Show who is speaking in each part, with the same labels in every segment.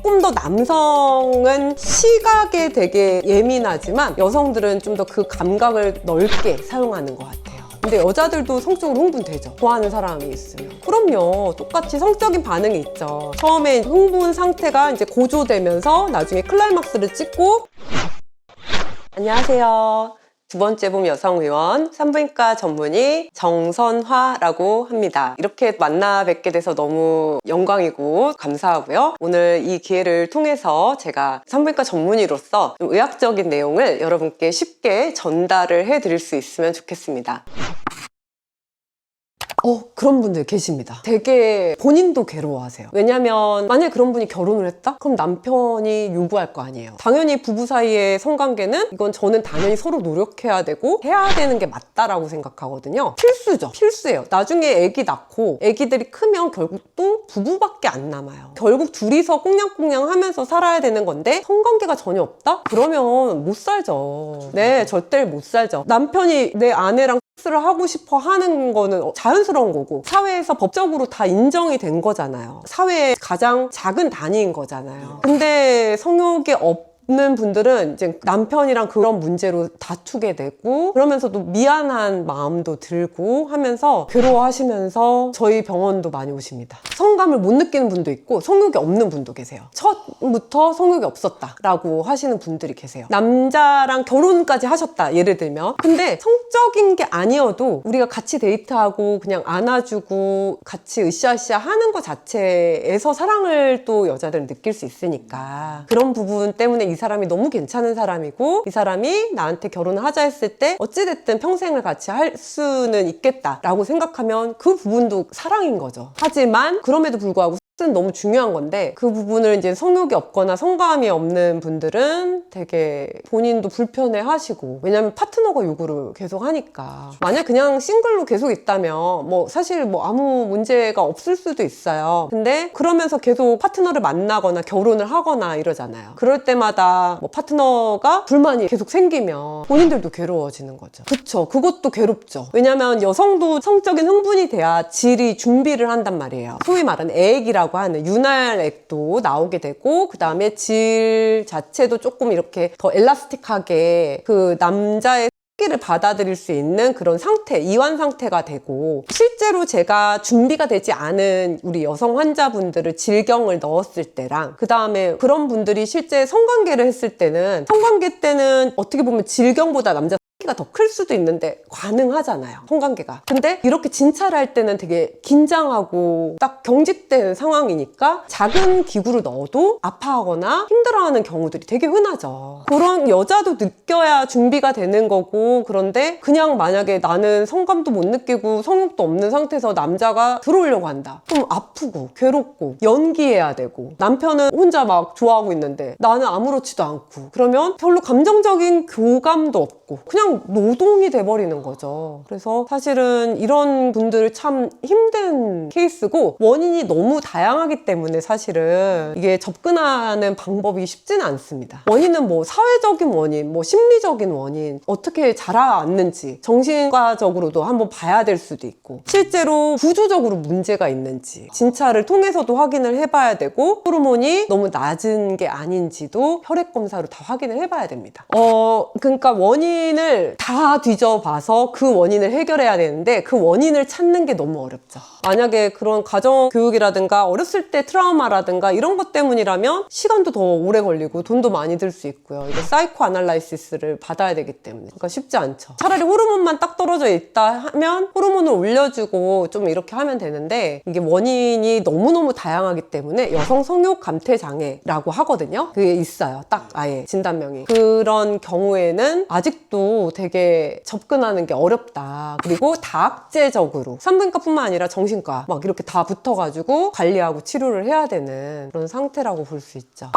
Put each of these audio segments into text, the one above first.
Speaker 1: 조금 더 남성은 시각에 되게 예민하지만 여성들은 좀 더 그 감각을 넓게 사용하는 것 같아요. 근데 여자들도 성적으로 흥분되죠. 좋아하는 사람이 있으면. 그럼요. 똑같이 성적인 반응이 있죠. 처음에 흥분 상태가 이제 고조되면서 나중에 클라이막스를 찍고. 안녕하세요. 두 번째 봄 여성의원 산부인과 전문의 정선화라고 합니다. 이렇게 만나 뵙게 돼서 너무 영광이고 감사하고요. 오늘 이 기회를 통해서 제가 산부인과 전문의로서 좀 의학적인 내용을 여러분께 쉽게 전달을 해드릴 수 있으면 좋겠습니다. 그런 분들 계십니다. 되게 본인도 괴로워하세요. 왜냐면 만약에 그런 분이 결혼을 했다? 그럼 남편이 요구할 거 아니에요. 당연히 부부 사이의 성관계는 이건 저는 당연히 서로 노력해야 되고 해야 되는 게 맞다라고 생각하거든요. 필수죠. 필수예요. 나중에 애기 낳고 애기들이 크면 결국 또 부부밖에 안 남아요. 결국 둘이서 꽁냥꽁냥 하면서 살아야 되는 건데 성관계가 전혀 없다? 그러면 못 살죠. 네, 절대 못 살죠. 남편이 내 아내랑 섹스를 하고 싶어 하는 거는 자연스러운 거고 사회에서 법적으로 다 인정이 된 거잖아요. 사회의 가장 작은 단위인 거잖아요. 근데 성욕이 없는 분들은 이제 남편이랑 그런 문제로 다투게 되고 그러면서도 미안한 마음도 들고 하면서 괴로워하시면서 저희 병원도 많이 오십니다. 성감을 못 느끼는 분도 있고 성욕이 없는 분도 계세요. 처음부터 성욕이 없었다라고 하시는 분들이 계세요. 남자랑 결혼까지 하셨다 예를 들면. 근데 성적인 게 아니어도 우리가 같이 데이트하고 그냥 안아주고 같이 으쌰으쌰 하는 것 자체에서 사랑을 또 여자들은 느낄 수 있으니까 그런 부분 때문에 이 사람이 너무 괜찮은 사람이고 이 사람이 나한테 결혼을 하자 했을 때 어찌됐든 평생을 같이 할 수는 있겠다라고 생각하면 그 부분도 사랑인 거죠. 하지만 그럼에도 불구하고 는 너무 중요한 건데 그 부분을 이제 성욕이 없거나 성감이 없는 분들은 되게 본인도 불편해 하시고 왜냐면 파트너가 요구를 계속 하니까 만약 그냥 싱글로 계속 있다면 뭐 사실 뭐 아무 문제가 없을 수도 있어요. 근데 그러면서 계속 파트너를 만나거나 결혼을 하거나 이러잖아요. 그럴 때마다 뭐 파트너가 불만이 계속 생기면 본인들도 괴로워지는 거죠. 그쵸? 그것도 괴롭죠. 왜냐면 여성도 성적인 흥분이 돼야 질이 준비를 한단 말이에요. 소위 말하는 애액이라고 하는 윤활액도 나오게 되고 그 다음에 질 자체도 조금 이렇게 더 엘라스틱하게 그 남자의 를 받아들일 수 있는 그런 상태, 이완 상태가 되고 실제로 제가 준비가 되지 않은 우리 여성 환자분들을 질경을 넣었을 때랑 그 다음에 그런 분들이 실제 성관계를 했을 때는 성관계 때는 어떻게 보면 질경보다 남자 가 더 클 수도 있는데 가능하잖아요. 성관계가. 근데 이렇게 진찰을 할 때는 되게 긴장하고 딱 경직된 상황이니까 작은 기구를 넣어도 아파하거나 힘들어하는 경우들이 되게 흔하죠. 그런 여자도 느껴야 준비가 되는 거고 그런데 그냥 만약에 나는 성감도 못 느끼고 성욕도 없는 상태에서 남자가 들어오려고 한다. 그럼 아프고 괴롭고 연기해야 되고 남편은 혼자 막 좋아하고 있는데 나는 아무렇지도 않고 그러면 별로 감정적인 교감도 없고 그냥 노동이 돼버리는 거죠. 그래서 사실은 이런 분들 참 힘든 케이스고 원인이 너무 다양하기 때문에 사실은 이게 접근하는 방법이 쉽지는 않습니다. 원인은 뭐 사회적인 원인, 뭐 심리적인 원인 어떻게 자라왔는지 정신과적으로도 한번 봐야 될 수도 있고 실제로 구조적으로 문제가 있는지 진찰을 통해서도 확인을 해봐야 되고 호르몬이 너무 낮은 게 아닌지도 혈액 검사로 다 확인을 해봐야 됩니다. 그러니까 원인을 다 뒤져봐서 그 원인을 해결해야 되는데 그 원인을 찾는 게 너무 어렵죠. 만약에 그런 가정교육이라든가 어렸을 때 트라우마라든가 이런 것 때문이라면 시간도 더 오래 걸리고 돈도 많이 들 수 있고요. 이게 사이코 아날라이시스를 받아야 되기 때문에 그러니까 쉽지 않죠. 차라리 호르몬만 딱 떨어져 있다 하면 호르몬을 올려주고 좀 이렇게 하면 되는데 이게 원인이 너무너무 다양하기 때문에 여성 성욕 감퇴 장애라고 하거든요. 그게 있어요. 딱 아예 진단명이. 그런 경우에는 아직도 되게 접근하는 게 어렵다. 그리고 다학제적으로 산부인과뿐만 아니라 정신과 막 이렇게 다 붙어가지고 관리하고 치료를 해야 되는 그런 상태라고 볼 수 있죠.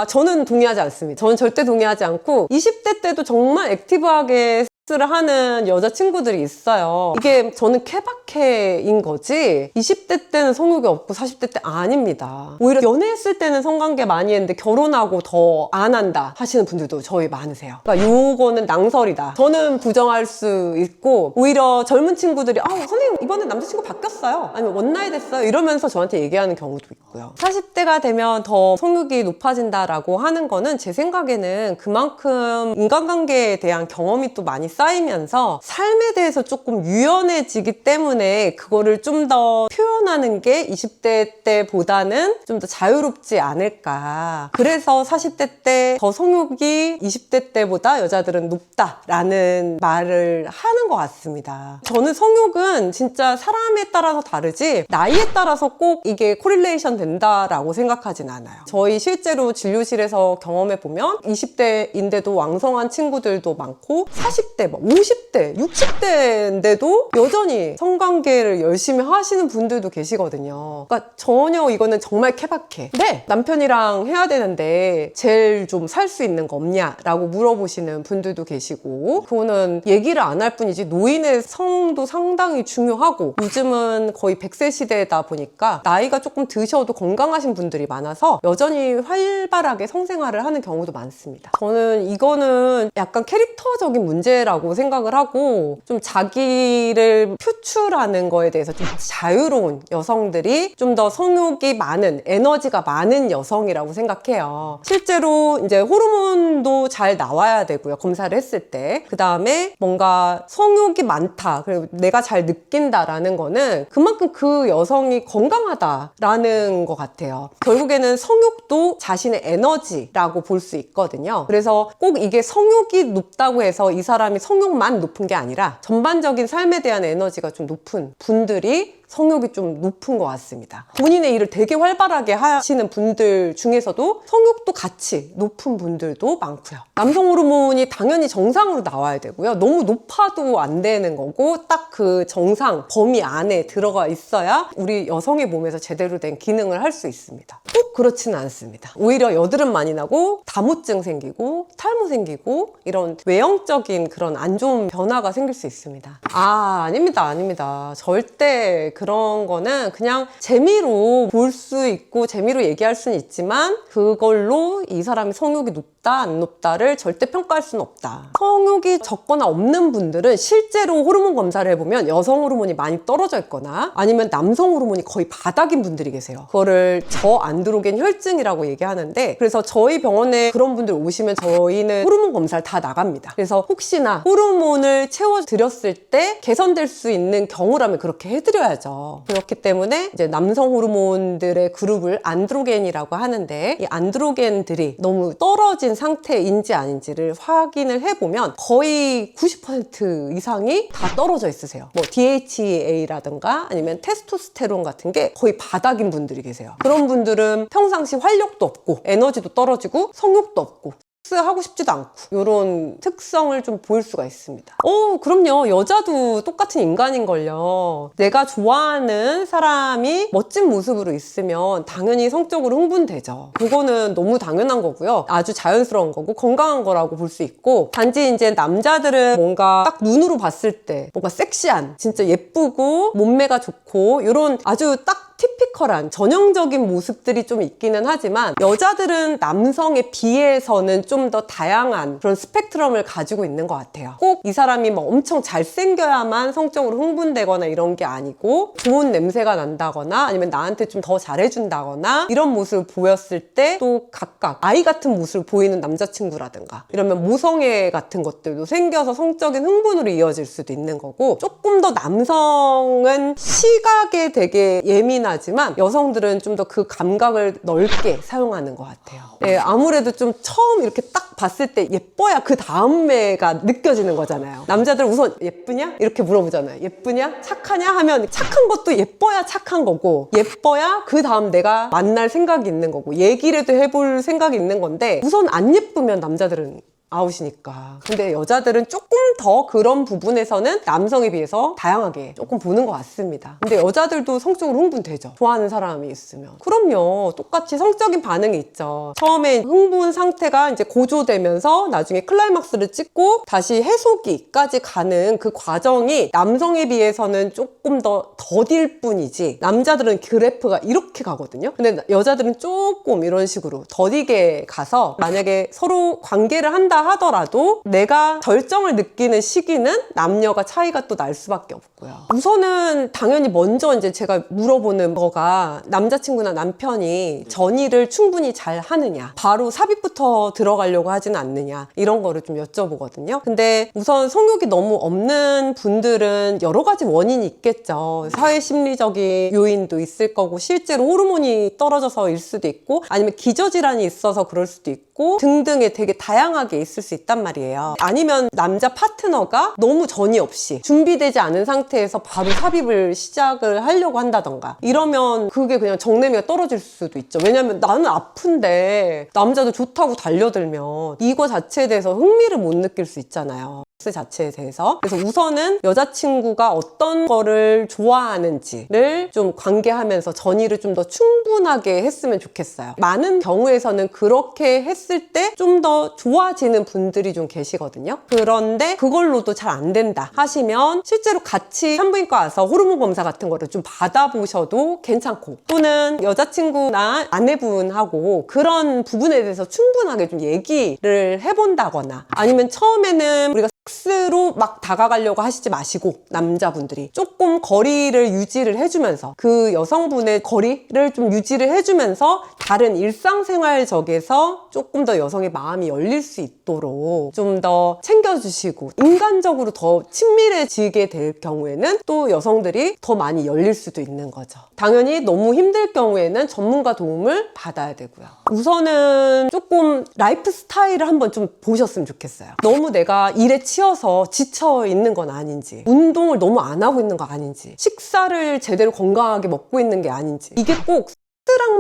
Speaker 1: 저는 동의하지 않습니다. 저는 절대 동의하지 않고 20대 때도 정말 액티브하게 를 하는 여자친구들이 있어요. 이게 저는 케바케인 거지 20대 때는 성욕이 없고 40대 때 아닙니다. 오히려 연애했을 때는 성관계 많이 했는데 결혼하고 더 안 한다 하시는 분들도 저희 많으세요. 그러니까 요거는 낭설이다. 저는 부정할 수 있고 오히려 젊은 친구들이 선생님 이번에 남자친구 바뀌었어요. 아니면 원나잇 됐어요. 이러면서 저한테 얘기하는 경우도 있고요. 40대가 되면 더 성욕이 높아진다라고 하는 거는 제 생각에는 그만큼 인간관계에 대한 경험이 또 많이 쌓이면서 삶에 대해서 조금 유연해지기 때문에 그거를 좀 더 표현하는 게 20대 때보다는 좀 더 자유롭지 않을까. 그래서 40대 때 더 성욕이 20대 때보다 여자들은 높다라는 말을 하는 것 같습니다. 저는 성욕은 진짜 사람에 따라서 다르지 나이에 따라서 꼭 이게 코릴레이션 된다라고 생각하진 않아요. 저희 실제로 진료실에서 경험해보면 20대인데도 왕성한 친구들도 많고 40대, 50대, 60대인데도 여전히 성관계를 열심히 하시는 분들도 계시거든요. 그러니까 전혀 이거는 정말 케바케. 네, 남편이랑 해야 되는데 제일 좀 살 수 있는 거 없냐? 라고 물어보시는 분들도 계시고 그거는 얘기를 안 할 뿐이지 노인의 성도 상당히 중요하고 요즘은 거의 100세 시대다 보니까 나이가 조금 드셔도 건강하신 분들이 많아서 여전히 활발하게 성생활을 하는 경우도 많습니다. 저는 이거는 약간 캐릭터적인 문제라고 생각을 하고 좀 자기를 표출하는 거에 대해서 좀 자유로운 여성들이 좀 더 성욕이 많은 에너지가 많은 여성이라고 생각해요. 실제로 이제 호르몬도 잘 나와야 되고요. 검사를 했을 때. 그 다음에 뭔가 성욕이 많다. 그리고 내가 잘 느낀다라는 거는 그만큼 그 여성이 건강하다라는 것 같아요. 결국에는 성욕도 자신의 에너지라고 볼 수 있거든요. 그래서 꼭 이게 성욕이 높다고 해서 이 사람이 성욕만 높은 게 아니라 전반적인 삶에 대한 에너지가 좀 높은 분들이 성욕이 좀 높은 것 같습니다. 본인의 일을 되게 활발하게 하시는 분들 중에서도 성욕도 같이 높은 분들도 많고요. 남성 호르몬이 당연히 정상으로 나와야 되고요. 너무 높아도 안 되는 거고 딱 그 정상 범위 안에 들어가 있어야 우리 여성의 몸에서 제대로 된 기능을 할 수 있습니다. 꼭 그렇지는 않습니다. 오히려 여드름 많이 나고 다모증 생기고 탈모 생기고 이런 외형적인 그런 안 좋은 변화가 생길 수 있습니다. 아닙니다. 절대 그런 거는 그냥 재미로 볼 수 있고 재미로 얘기할 수는 있지만 그걸로 이 사람이 성욕이 높다 안 높다를 절대 평가할 수는 없다. 성욕이 적거나 없는 분들은 실제로 호르몬 검사를 해보면 여성 호르몬이 많이 떨어져 있거나 아니면 남성 호르몬이 거의 바닥인 분들이 계세요. 그거를 저안드로겐 혈증이라고 얘기하는데 그래서 저희 병원에 그런 분들 오시면 저희는 호르몬 검사를 다 나갑니다. 그래서 혹시나 호르몬을 채워드렸을 때 개선될 수 있는 경우라면 그렇게 해드려야죠. 그렇기 때문에 이제 남성 호르몬들의 그룹을 안드로겐이라고 하는데 이 안드로겐들이 너무 떨어진 상태인지 아닌지를 확인을 해보면 거의 90% 이상이 다 떨어져 있으세요. 뭐 DHEA라든가 아니면 테스토스테론 같은 게 거의 바닥인 분들이 계세요. 그런 분들은 평상시 활력도 없고 에너지도 떨어지고 성욕도 없고 하고 싶지도 않고 이런 특성을 좀 보일 수가 있습니다. 그럼요. 여자도 똑같은 인간인걸요. 내가 좋아하는 사람이 멋진 모습으로 있으면 당연히 성적으로 흥분되죠. 그거는 너무 당연한 거고요. 아주 자연스러운 거고 건강한 거라고 볼 수 있고 단지 이제 남자들은 뭔가 딱 눈으로 봤을 때 뭔가 섹시한 진짜 예쁘고 몸매가 좋고 이런 아주 딱 티피컬한 전형적인 모습들이 좀 있기는 하지만 여자들은 남성에 비해서는 좀 더 다양한 그런 스펙트럼을 가지고 있는 것 같아요. 꼭 이 사람이 뭐 엄청 잘생겨야만 성적으로 흥분되거나 이런 게 아니고 좋은 냄새가 난다거나 아니면 나한테 좀 더 잘해준다거나 이런 모습을 보였을 때 또 각각 아이 같은 모습을 보이는 남자친구라든가 이러면 모성애 같은 것들도 생겨서 성적인 흥분으로 이어질 수도 있는 거고 조금 더 남성은 시각에 되게 예민하지만 여성들은 좀 더 그 감각을 넓게 사용하는 것 같아요. 네, 아무래도 좀 처음 이렇게 딱 봤을 때 예뻐야 그 다음에가 느껴지는 거잖아요. 남자들은 우선 예쁘냐? 이렇게 물어보잖아요. 예쁘냐? 착하냐? 하면 착한 것도 예뻐야 착한 거고 예뻐야 그 다음 내가 만날 생각이 있는 거고 얘기라도 해볼 생각이 있는 건데 우선 안 예쁘면 남자들은 아웃이니까. 근데 여자들은 조금 더 그런 부분에서는 남성에 비해서 다양하게 조금 보는 것 같습니다. 근데 여자들도 성적으로 흥분되죠. 좋아하는 사람이 있으면. 그럼요. 똑같이 성적인 반응이 있죠. 처음에 흥분 상태가 이제 고조되면서 나중에 클라이막스를 찍고 다시 해소기까지 가는 그 과정이 남성에 비해서는 조금 더 더딜 뿐이지, 남자들은 그래프가 이렇게 가거든요. 근데 여자들은 조금 이런 식으로 더디게 가서 만약에 서로 관계를 한다 하더라도 내가 절정을 느끼는 시기는 남녀가 차이가 또 날 수밖에 없고요. 우선은 당연히 먼저 이제 제가 물어보는 거가 남자친구나 남편이 전이를 충분히 잘 하느냐, 바로 삽입부터 들어가려고 하지는 않느냐, 이런 거를 좀 여쭤보거든요. 근데 우선 성욕이 너무 없는 분들은 여러 가지 원인이 있겠죠. 사회 심리적인 요인도 있을 거고, 실제로 호르몬이 떨어져서일 수도 있고, 아니면 기저질환이 있어서 그럴 수도 있고 등등의 되게 다양하게 있을 수 있단 말이에요. 아니면 남자 파트너가 너무 전이 없이 준비되지 않은 상태에서 바로 삽입을 시작을 하려고 한다던가, 이러면 그게 그냥 정내미가 떨어질 수도 있죠. 왜냐면 나는 아픈데 남자도 좋다고 달려들면 이거 자체에 대해서 흥미를 못 느낄 수 있잖아요. 자체에 대해서. 그래서 우선은 여자친구가 어떤 거를 좋아하는지를 좀 관계하면서 전이를 좀 더 충분하게 했으면 좋겠어요. 많은 경우에서는 그렇게 했을 때 좀 더 좋아지는 분들이 좀 계시거든요. 그런데 그걸로도 잘 안 된다 하시면 실제로 같이 산부인과 와서 호르몬 검사 같은 거를 좀 받아보셔도 괜찮고, 또는 여자친구나 아내분하고 그런 부분에 대해서 충분하게 좀 얘기를 해본다거나, 아니면 처음에는 우리가 섹스로 막 다가가려고 하시지 마시고 남자분들이 조금 거리를 유지를 해주면서, 그 여성분의 거리를 좀 유지를 해주면서 다른 일상생활적에서 조금 더 여성의 마음이 열릴 수 있도록 좀 더 챙겨주시고 인간적으로 더 친밀해지게 될 경우에는 또 여성들이 더 많이 열릴 수도 있는 거죠. 당연히 너무 힘들 경우에는 전문가 도움을 받아야 되고요. 우선은 조금 라이프 스타일을 한번 좀 보셨으면 좋겠어요. 너무 내가 일에 치여서 지쳐 있는 건 아닌지, 운동을 너무 안 하고 있는 거 아닌지, 식사를 제대로 건강하게 먹고 있는 게 아닌지, 이게 꼭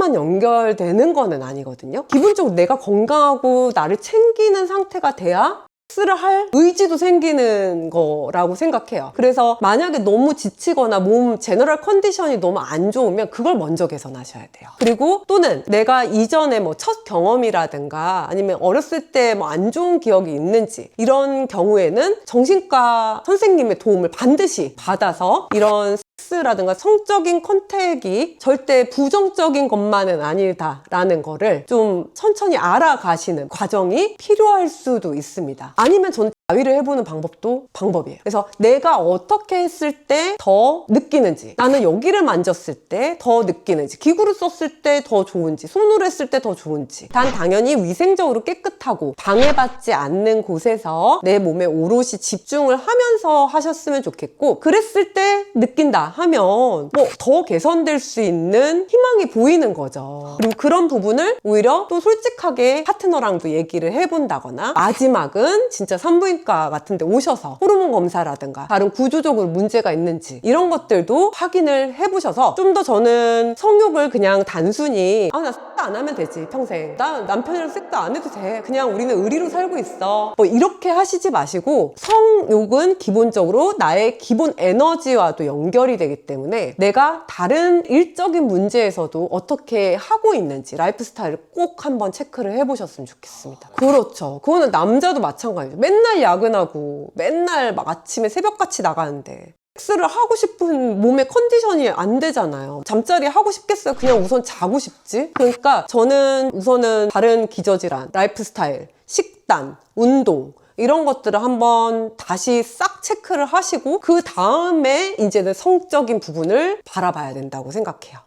Speaker 1: 랑 연결되는 거는 아니거든요. 기본적으로 내가 건강하고 나를 챙기는 상태가 돼야 섹스를 할 의지도 생기는 거라고 생각해요. 그래서 만약에 너무 지치거나 몸 제너럴 컨디션이 너무 안 좋으면 그걸 먼저 개선하셔야 돼요. 그리고 또는 내가 이전에 뭐 첫 경험이라든가 아니면 어렸을 때 뭐 안 좋은 기억이 있는지, 이런 경우에는 정신과 선생님의 도움을 반드시 받아서 이런 섹스라든가 성적인 컨택이 절대 부정적인 것만은 아니다라는 거를 좀 천천히 알아가시는 과정이 필요할 수도 있습니다. 아니면 저는 자위를 해보는 방법도 방법이에요. 그래서 내가 어떻게 했을 때 더 느끼는지, 나는 여기를 만졌을 때 더 느끼는지, 기구를 썼을 때 더 좋은지, 손으로 했을 때 더 좋은지, 단 당연히 위생적으로 깨끗하고 방해받지 않는 곳에서 내 몸에 오롯이 집중을 하면서 하셨으면 좋겠고, 그랬을 때 느낀다 하면 뭐 더 개선될 수 있는 희망이 보이는 거죠. 그리고 그런 부분을 오히려 또 솔직하게 파트너랑도 얘기를 해본다거나, 마지막은 진짜 산부인과 같은 데 오셔서 호르몬 검사라든가 다른 구조적으로 문제가 있는지 이런 것들도 확인을 해보셔서, 좀 더 저는 성욕을 그냥 단순히 나 섹스 안 하면 되지 평생, 나 남편이랑 섹스 안 해도 돼, 그냥 우리는 의리로 살고 있어, 뭐 이렇게 하시지 마시고, 성욕은 기본적으로 나의 기본 에너지와도 연결이 되기 때문에 내가 다른 일적인 문제에서도 어떻게 하고 있는지 라이프 스타일을 꼭 한번 체크를 해보셨으면 좋겠습니다. 그렇죠. 그거는 남자도 마찬가지죠. 맨날 야근하고 맨날 막 아침에 새벽같이 나가는데 섹스를 하고 싶은 몸의 컨디션이 안 되잖아요. 잠자리 하고 싶겠어요? 그냥 우선 자고 싶지? 그러니까 저는 우선은 다른 기저질환, 라이프 스타일, 식단, 운동 이런 것들을 한번 다시 싹 체크를 하시고, 그 다음에 이제는 성적인 부분을 바라봐야 된다고 생각해요.